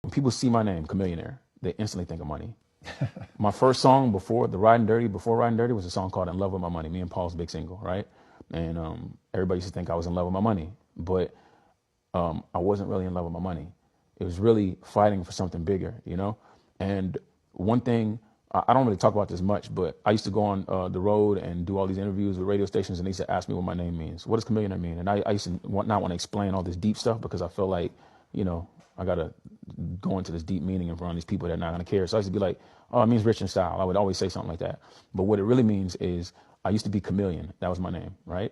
When people see my name, Chamillionaire, they instantly think of money. My first song before Riding Dirty was a song called In Love With My Money, me and Paul's big single, right? And everybody used to think I was in love with my money, but I wasn't really in love with my money. It was really fighting for something bigger, you know? And one thing, I don't really talk about this much, but I used to go on the road and do all these interviews with radio stations, and they used to ask me what my name means. What does Chamillionaire mean? And I used to not want to explain all this deep stuff because I feel like, you know, I got to go into this deep meaning in front of these people that are not going to care. So I used to be like, oh, it means rich in style. I would always say something like that. But what it really means is I used to be Chameleon. That was my name, right?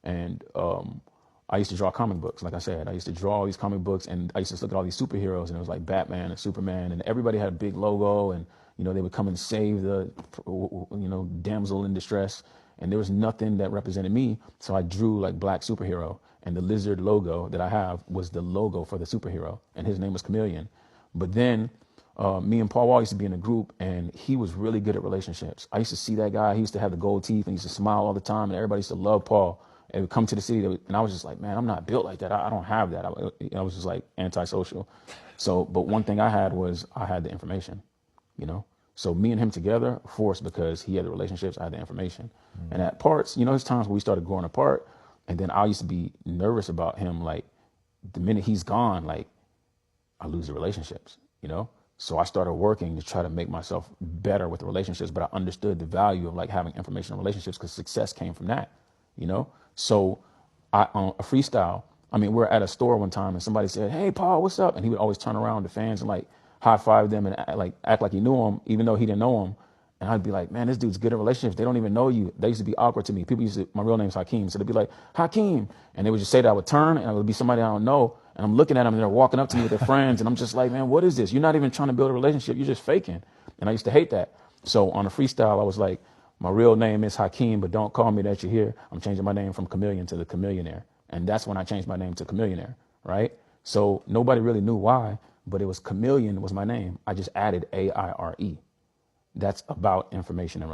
And I used to draw comic books. Like I said, I used to draw all these comic books, and I used to look at all these superheroes, and it was like Batman and Superman, and everybody had a big logo, and, you know, they would come and save the, you know, damsel in distress. And there was nothing that represented me. So I drew like black superhero, and the lizard logo that I have was the logo for the superhero, and his name was Chameleon. But then me and Paul Wall used to be in a group, and he was really good at relationships. I used to see that guy. He used to have the gold teeth, and he used to smile all the time, and everybody used to love Paul. And would come to the city, and I was just like, man, I'm not built like that. I don't have that. I was just like antisocial. So, but one thing I had was I had the information, you know? So me and him together forced because he had the relationships, I had the information. And at parts, you know, there's times where we started growing apart, and then I used to be nervous about him. Like the minute he's gone, like I lose the relationships, you know? So I started working to try to make myself better with the relationships, but I understood the value of like having information in relationships because success came from that, you know? So on a freestyle, I mean, we're at a store one time and somebody said, hey, Paul, what's up? And he would always turn around to fans and like high five them and act like he knew them, even though he didn't know them. And I'd be like, man, this dude's good in relationships. They don't even know you. They used to be awkward to me. People used to, my real name's Hakeem. So they'd be like, Hakeem. And they would just say that. I would turn and it would be somebody I don't know. And I'm looking at them and they're walking up to me with their friends. And I'm just like, man, what is this? You're not even trying to build a relationship. You're just faking. And I used to hate that. So on a freestyle, I was like, my real name is Hakeem, but don't call me that you're here. I'm changing my name from Chameleon to the Chamillionaire. And that's when I changed my name to Chamillionaire, right? So nobody really knew why, but it was Chameleon was my name. I just added AIRE. That's about information and